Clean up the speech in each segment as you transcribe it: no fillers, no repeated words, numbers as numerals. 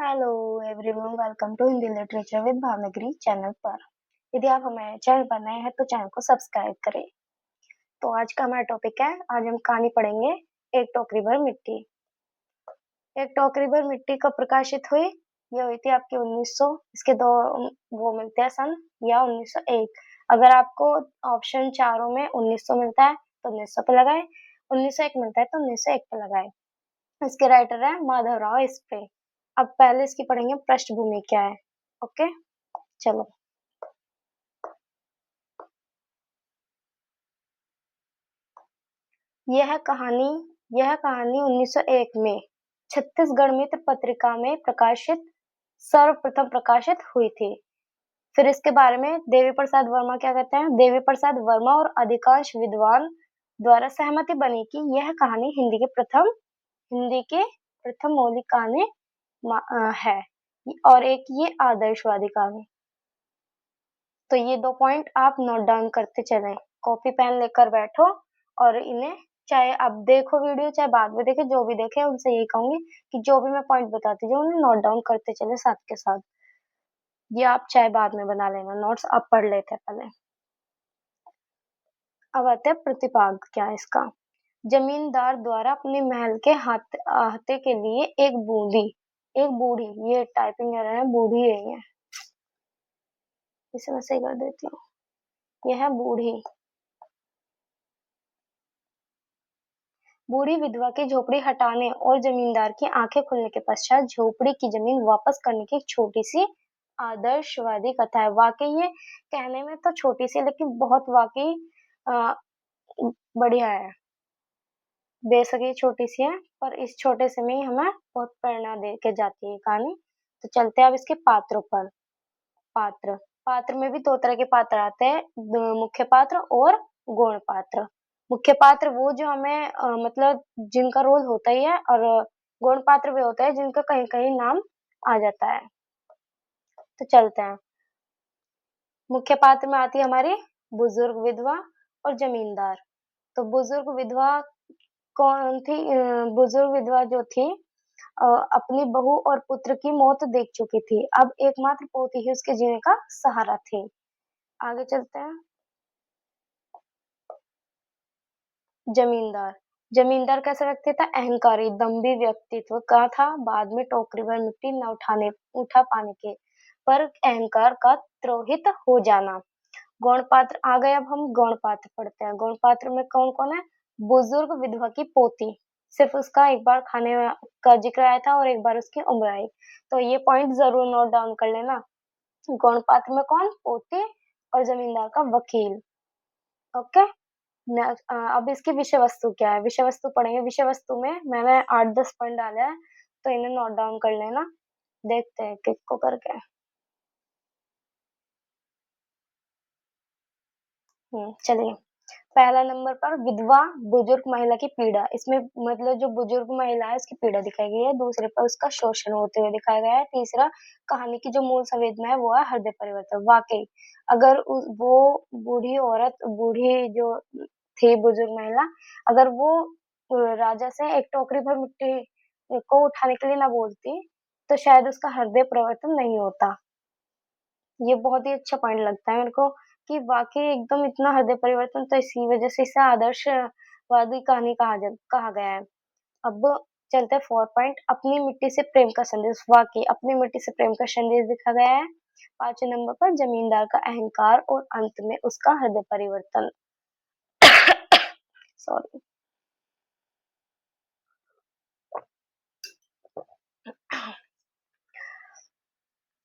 Hello everyone, welcome to Hindi literature with Bhavnagari channel पर। यदि आप हमारे चैनल पर नए हैं तो चैनल को सब्सक्राइब करें। तो आज का हमारा टॉपिक है, आज हम कहानी पढ़ेंगे एक टोकरी भर मिट्टी। एक टोकरी भर मिट्टी कब प्रकाशित हुई? ये हुई थी आपकी 1900। इसके दो वो मिलते हैं सन, या 1901। अगर आपको ऑप्शन चारों में 1900 मिलता है तो 1900 पे लगाए, 1901 मिलता है तो 1901 पे लगाए। इसके राइटर है माधवराव इस्प्रे। अब पहले इसकी पढ़ेंगे पृष्ठभूमि क्या है। ओके, चलो। यह कहानी 1901 में छत्तीसगढ़ मित्र पत्रिका में सर्वप्रथम प्रकाशित हुई थी। फिर इसके बारे में देवी प्रसाद वर्मा क्या कहते हैं? देवी प्रसाद वर्मा और अधिकांश विद्वान द्वारा सहमति बनी कि यह कहानी हिंदी के प्रथम मौलिक कहानी है, और एक ये आदर्शवादी कहानी। तो ये 2 पॉइंट आप नोट डाउन करते चलें, कॉपी पेन लेकर बैठो और इन्हें, चाहे आप देखो वीडियो चाहे बाद में देखे, जो भी देखे उनसे यही कहूंगी कि जो भी मैं पॉइंट बताती हूँ उन्हें नोट डाउन करते चले साथ के साथ। ये आप चाहे बाद में बना लेना, नोट्स आप पढ़ लेते पहले। अब आते हैं प्रतिपाद क्या है इसका। जमींदार द्वारा अपने महल के अहाते के लिए एक बूढ़ी, ये टाइपिंग एरर है, बूढ़ी है ये, इसे मैं सही कर देती हूँ। यह है बूढ़ी विधवा की झोपड़ी हटाने और जमींदार की आंखें खुलने के पश्चात झोपड़ी की जमीन वापस करने की एक छोटी सी आदर्शवादी कथा है। वाकई ये कहने में तो छोटी सी, लेकिन बहुत वाकई अ, बढ़िया है। बेशक ये छोटी सी है, पर इस छोटे से में ही हमें बहुत प्रेरणा दे के जाती है कहानी। तो चलते हैं अब इसके पात्रों पर। पात्र पात्र में भी 2 तरह के पात्र आते हैं, मुख्य पात्र और गौण पात्र। मुख्य पात्र वो जो हमें मतलब जिनका रोल होता ही है, और गौण पात्र वे होता है जिनका कहीं कहीं नाम आ जाता है। तो चलते हैं। मुख्य पात्र में आती है हमारी बुजुर्ग विधवा और जमींदार। तो बुजुर्ग विधवा कौन थी? बुजुर्ग विधवा जो थी, अपनी बहू और पुत्र की मौत देख चुकी थी। अब एकमात्र पोती ही उसके जीने का सहारा थी। आगे चलते हैं। जमींदार जमींदार कैसा व्यक्ति था? अहंकारी, दम्भी व्यक्तित्व का था। बाद में टोकरी भर मिट्टी न उठा पाने के पर अहंकार का द्रोहित हो जाना। गौण पात्र आ गए। अब हम गौण पात्र पढ़ते हैं। गौण पात्र में कौन कौन है? बुजुर्ग विधवा की पोती, सिर्फ उसका एक बार खाने का जिक्र आया था और एक बार उसकी उम्र आई। तो ये पॉइंट जरूर नोट डाउन कर लेना। गौण पात्र में कौन? पोती और जमींदार का वकील। ओके। अब इसकी विषय वस्तु क्या है? विषय वस्तु पढ़ेंगे। विषय वस्तु में मैंने 8-10 पॉइंट डाले हैं, तो इन्हें नोट डाउन कर लेना। देखते हैं किसको करके। चलिए। पहला नंबर पर विधवा बुजुर्ग महिला की पीड़ा। इसमें मतलब जो बुजुर्ग महिला है उसकी पीड़ा दिखाई गई है। दूसरे पर उसका शोषण होते हुए दिखाया गया है। तीसरा, कहानी की जो मूल संवेदना है वो है हृदय परिवर्तन। वाकई अगर वो बूढ़ी जो थी बुजुर्ग महिला, अगर वो राजा से एक टोकरी भर मिट्टी को उठाने के लिए ना बोलती तो शायद उसका हृदय परिवर्तन नहीं होता। ये बहुत ही अच्छा पॉइंट लगता है मेरे को कि वाकई एकदम इतना हृदय परिवर्तन, तो इसी वजह से इसे आदर्शवादी कहानी कहा गया है। अब चलते हैं 4 पॉइंट। अपनी मिट्टी से प्रेम का संदेश। वाकई अपनी मिट्टी से प्रेम का संदेश दिखा गया है। 5वें नंबर पर जमींदार का अहंकार और अंत में उसका हृदय परिवर्तन। सॉरी।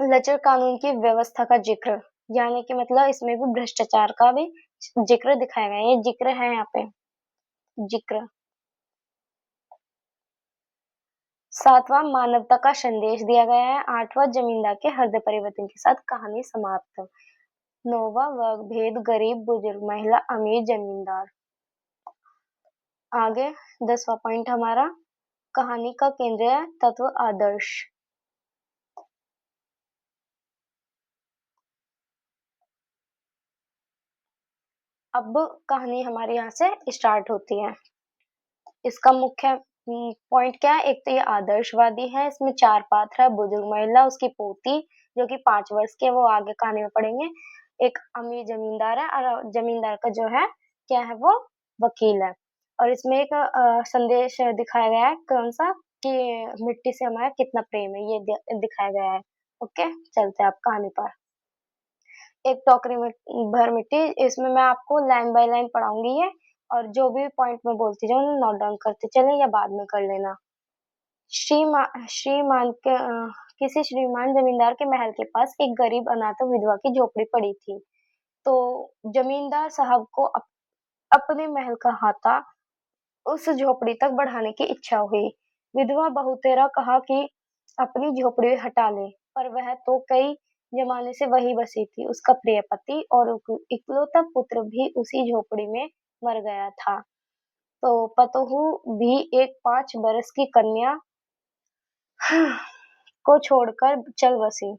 लचर कानून की व्यवस्था का जिक्र, यानी कि मतलब इसमें भी भ्रष्टाचार का भी जिक्र दिखाया गया है। ये जिक्र है यहाँ पे, जिक्र। 7वां, मानवता का संदेश दिया गया है। 8वां, जमींदार के हृदय परिवर्तन के साथ कहानी समाप्त। 9वां, वर्ग भेद, गरीब बुजुर्ग महिला अमीर जमींदार। आगे 10वां पॉइंट हमारा, कहानी का केंद्रीय तत्व आदर्श। अब कहानी हमारी यहाँ से स्टार्ट होती है। इसका मुख्य पॉइंट क्या है, एक तो ये आदर्शवादी है, इसमें 4 पात्र है, बुजुर्ग महिला, उसकी पोती जो कि 5 वर्ष की है, वो आगे कहानी में पढ़ेंगे। एक अमीर ज़मींदार है और ज़मींदार का जो है, क्या है वो वकील है। और इसमें एक संदेश दिखाया गया है, कौन-सा कि मिट्टी से हमारा कितना प्रेम है, ये दिखाया गया है। ओके, चलते हैं अब कहानी पर। एक टोकरी में भर मिट्टी, इसमें मैं आपको लाइन बाय लाइन पढ़ाऊँगी ये और जो भी पॉइंट मैं बोलती जाऊँ नोट डाउन करते चलें या बाद में कर लेना। श्रीमा श्रीमान के किसी श्रीमान ज़मींदार के महल के पास एक गरीब अनाथ विधवा की झोपड़ी पड़ी थी। तो ज़मींदार साहब को अपने महल का हाता उस झोपड़ी तक बढ़ाने की इच्छा हुई। विधवा बहुतेरा कहा कि अपनी झोपड़ी हटा ले, पर वह तो कई जमाने से वहीं बसी थी। उसका प्रिय पति और इकलौता पुत्र भी उसी झोपड़ी में मर गया था। तो पतोहू भी एक 5 बरस की कन्या को छोड़कर चल बसी।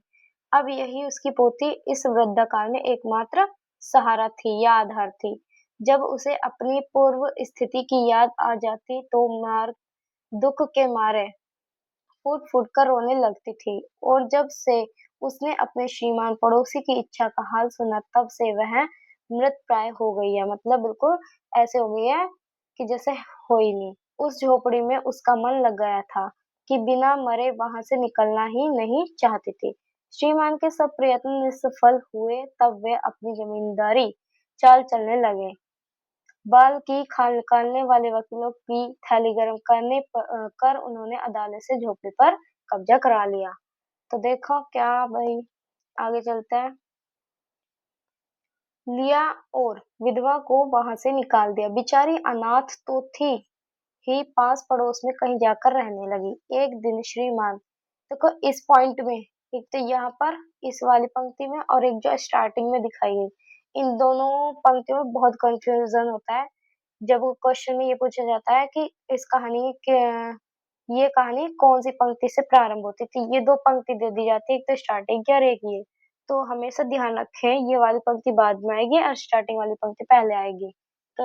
अब यही उसकी पोती इस वृद्धाकाल में एकमात्र सहारा थी या आधार थी। जब उसे अपनी पूर्व स्थिति की याद आ जाती तो दुख के मारे फूट-फूट कर रोने लगती थी और जब से उसने अपने श्रीमान पड़ोसी की इच्छा का हाल सुना तब से वह मृतप्राय हो गई है। मतलब बिल्कुल ऐसे हो गई है कि जैसे हो ही नहीं। उस झोपड़ी में उसका मन लग गया था कि बिना मरे वहाँ से निकलना ही नहीं चाहती थी। श्रीमान के सब प्रयत्न निष्फल हुए तब वे अपनी ज़मींदारी चाल चलने लगे। बाल की खाल निकालने वाले वकीलों की थैली गर्म कर उन्होंने अदालत से झोपड़ी पर कब्जा करा लिया। तो देखो क्या भाई, आगे चलते हैं। लिया और विधवा को वहां से निकाल दिया। बेचारी अनाथ तो थी ही, पास पड़ोस में कहीं जाकर रहने लगी। एक दिन श्रीमान, देखो इस पॉइंट में, एक तो यहाँ पर इस वाली पंक्ति में और एक जो स्टार्टिंग में दिखाई गई, इन दोनों पंक्तियों में बहुत कंफ्यूजन होता है। जब क्वेश्चन में ये पूछा जाता है कि इस कहानी के ये कहानी कौन-सी पंक्ति से प्रारंभ होती थी? ये 2 पंक्ति दे दी जाती है, एक तो स्टार्टिंग की और एक ये। तो हमेशा ध्यान रखें ये वाली पंक्ति बाद में आएगी और स्टार्टिंग वाली पंक्ति पहले आएगी। तो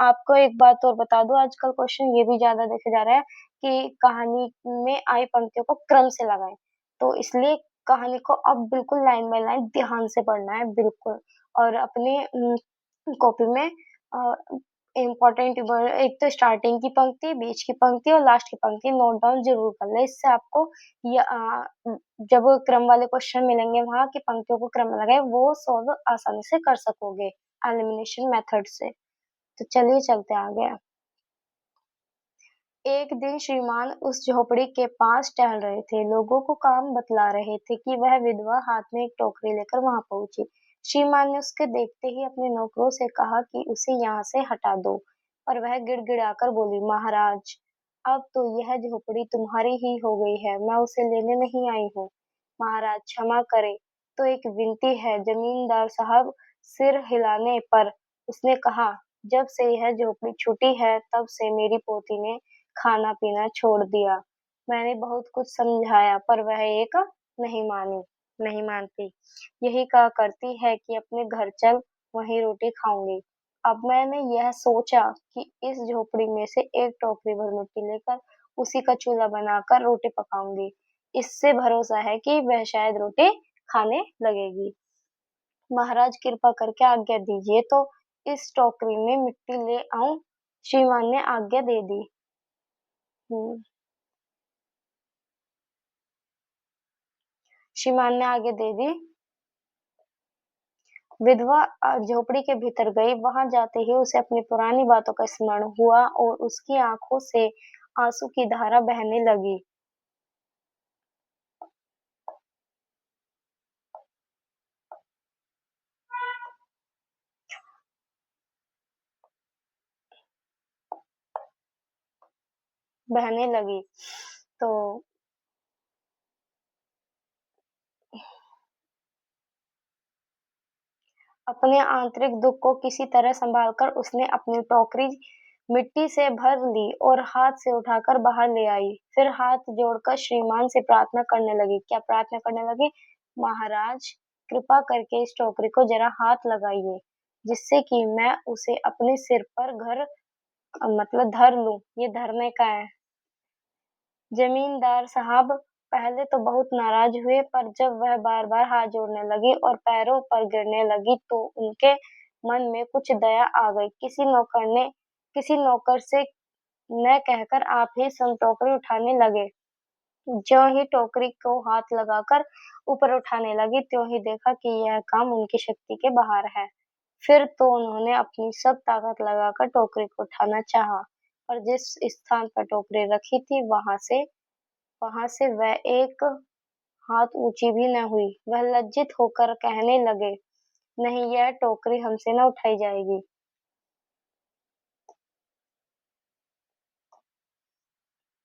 आपको एक बात और बता दूँ, आजकल क्वेश्चन ये भी ज़्यादा देखे जा रहा है कि कहानी में आई पंक्तियों को क्रम से लगाएँ। तो इसलिए कहानी को अब बिल्कुल लाइन बाय लाइन ध्यान से पढ़ना है बिल्कुल और अपने कॉपी में अ, इम्पोर्टेंट वर्ड, एक तो स्टार्टिंग की पंक्ति, बीच की पंक्ति और लास्ट की पंक्ति नोट डाउन ज़रूर कर लें। इससे आपको जब क्रम वाले क्वेश्चन मिलेंगे वहाँ की पंक्तियों को क्रम में लगाएँ, वो सॉल्व आसानी से कर सकोगे एलिमिनेशन मेथड से। तो चलिए चलते हैं आगे। एक दिन श्रीमान उस झोपड़ी के पास टहल रहे थे। लोगों को काम बतला रहे थे कि वह विधवा हाथ में एक टोकरी लेकर वहां पहुंची। श्रीमान ने उसके देखते ही अपने नौकरों से कहा कि उसे यहाँ से हटा दो, पर वह गिड़गिड़ाकर बोली, महाराज, अब तो यह झोपड़ी तुम्हारी ही हो गई है, मैं उसे लेने नहीं आई हूँ। महाराज क्षमा करे, तो एक विनती है। जमींदार साहब सिर हिलाने पर उसने कहा, जब से यह झोपड़ी छूटी है तब से मेरी पोती ने खाना-पीना छोड़ दिया। मैंने बहुत कुछ समझाया पर वह एक नहीं मानती। यही कहा करती है कि अपने घर चल, वहीं रोटी खाऊँगी। अब मैंने यह सोचा कि इस झोपड़ी में से एक टोकरी भर मिट्टी लेकर उसी का चूल्हा बनाकर रोटी पकाऊँगी। इससे भरोसा है कि वह शायद रोटी खाने लगेगी। महाराज कृपा करके आज्ञा दीजिए तो इस टोकरी में मिट्टी ले आऊँ। श्रीमान ने आज्ञा दे दी। हुँ। श्रीमान ने आगे दे दी। विधवा झोपड़ी के भीतर गई। वहां जाते ही उसे अपनी पुरानी बातों का स्मरण हुआ और उसकी आंखों से आंसू की धारा बहने लगी। तो अपने आंतरिक दुख को किसी तरह संभालकर उसने अपनी टोकरी मिट्टी से भर ली और हाथ से उठाकर बाहर ले आई। फिर हाथ जोड़कर श्रीमान से प्रार्थना करने लगी। क्या प्रार्थना करने लगी? महाराज, कृपा करके इस टोकरी को जरा हाथ लगाइए, जिससे कि मैं उसे अपने सिर पर घर मतलब धर लूं, ये धरने का है। जमींदार साहब पहले तो बहुत नाराज हुए, पर जब वह बार-बार हाथ जोड़ने लगी और पैरों पर गिरने लगी तो उनके मन में कुछ दया आ गई। किसी नौकर से न कहकर आप ही स्वयं टोकरी उठाने लगे। ज्यों ही टोकरी को हाथ लगाकर ऊपर उठाने लगी, त्यों ही देखा कि यह काम उनकी शक्ति के बाहर है। फिर तो उन्होंने अपनी सब ताकत लगाकर टोकरी को उठाना चाहा, पर जिस स्थान पर टोकरी रखी थी वहां से वह एक हाथ ऊंची भी न हुई। वह लज्जित होकर कहने लगे, नहीं, यह टोकरी हमसे न उठाई जाएगी।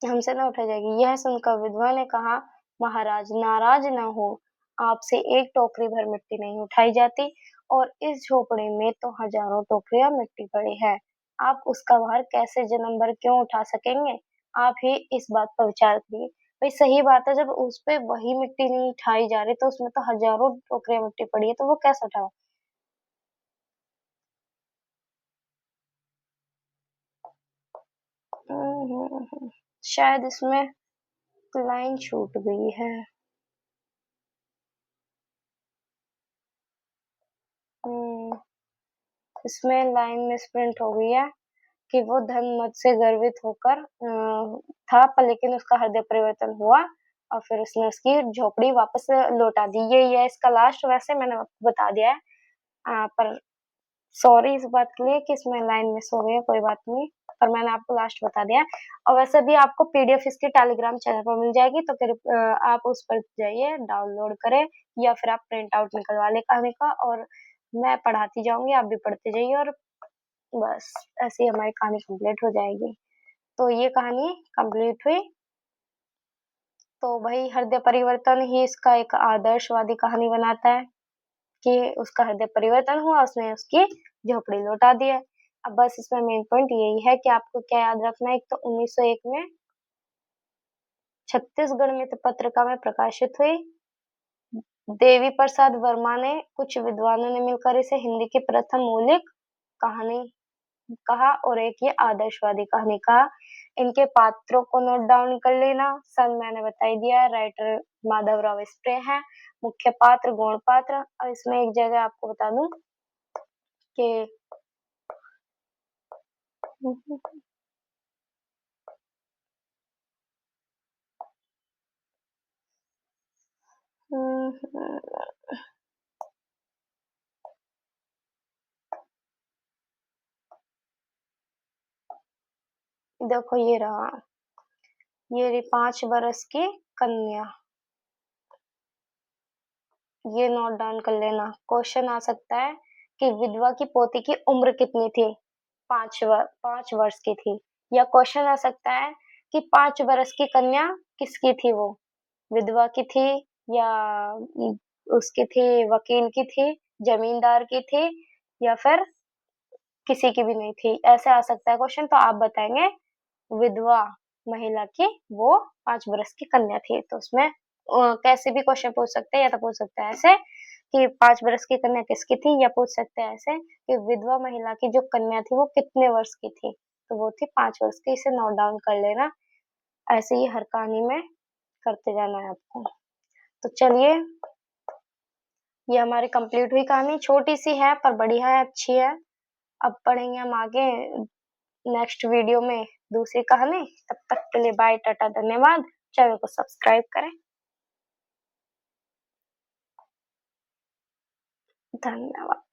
हमसे न उठाई जाएगी। यह सुनकर विधवा ने कहा, महाराज नाराज न हो, आपसे एक टोकरी भर मिट्टी नहीं उठाई जाती और इस झोपड़ी में तो हजारों टोकरियां मिट्टी पड़ी है। आप उसका भार कैसे जन्म भर क्यों उठा सकेंगे? आप ही इस बात पर विचार करिए। भाई सही बात है, जब उस पे वही मिट्टी नहीं उठाई जा रही तो उसमें तो हजारों टोकरियां मिट्टी पड़ी है, तो वो कैसे उठाओ? शायद इसमें लाइन छूट गई है। हम्म, इसमें लाइन मिसप्रिंट हो गई है कि वो धन मद से गर्वित होकर था, पर लेकिन उसका हृदय परिवर्तन हुआ और फिर उसने उसकी झोपड़ी वापस लौटा दी। यही है इसका लास्ट। वैसे मैंने आपको बता दिया है, पर सॉरी इस बात के लिए कि इसमें लाइन मिस हो गई है, कोई बात नहीं, पर मैंने आपको लास्ट बता दिया है। और वैसे भी आपको पीडीएफ इसकी टेलीग्राम चैनल पर मिल जाएगी, तो फिर आप उस पर जाइए, डाउनलोड करें या फिर आप प्रिंट आउट निकलवा लें कहानी का, और मैं पढ़ाती जाऊंगी, आप भी पढ़ते जाइए, और बस ऐसे ही हमारी कहानी कंप्लीट हो जाएगी। तो ये कहानी कंप्लीट हुई। तो भाई हृदय परिवर्तन ही इसका एक आदर्शवादी कहानी बनाता है कि उसका हृदय परिवर्तन हुआ, उसने उसकी झोपड़ी लौटा दी है। अब बस इसमें मेन पॉइंट यही है कि आपको क्या याद रखना है। एक तो 1901 में छत्तीसगढ़ में पत्रिका में प्रकाशित हुई। देवी प्रसाद वर्मा ने कुछ विद्वानों ने मिलकर इसे हिंदी की प्रथम मौलिक कहानी कहा और एक ये आदर्शवादी कहानी कहा। इनके पात्रों को नोट डाउन कर लेना। सन मैंने बता ही दिया है, राइटर माधवराव स्प्रे है, मुख्य पात्र गौण पात्र। और इसमें एक जगह आपको बता दूं कि देखो ये रही 5 बरस की कन्या। ये नोट डाउन कर लेना। क्वेश्चन आ सकता है कि विधवा की पोती की उम्र कितनी थी? 5 वर्ष की थी। या क्वेश्चन आ सकता है कि 5 बरस की कन्या किसकी थी? वो विधवा की थी या उसकी थी, वकील की थी, जमींदार की थी, या फिर किसी की भी नहीं थी? ऐसे आ सकता है क्वेश्चन, तो आप बताएंगे विधवा महिला की वो 5 बरस की कन्या थी। तो उसमें कैसे भी क्वेश्चन पूछ सकते हैं, या तो पूछ सकते हैं ऐसे कि 5 बरस की कन्या किसकी थी, या पूछ सकते हैं ऐसे कि विधवा महिला की जो कन्या थी वो कितने वर्ष की थी? तो वो थी 5 वर्ष की। इसे नोट डाउन कर लेना। ऐसे ही हर कहानी में करते जाना है आपको। तो चलिए, ये हमारी कंप्लीट हुई कहानी। छोटी सी है पर बढ़िया है, अच्छी है। अब पढ़ेंगे हम आगे नेक्स्ट वीडियो में दूसरी कहानी। तब तक के लिए बाय, टाटा, धन्यवाद। चैनल को सब्सक्राइब करें। धन्यवाद।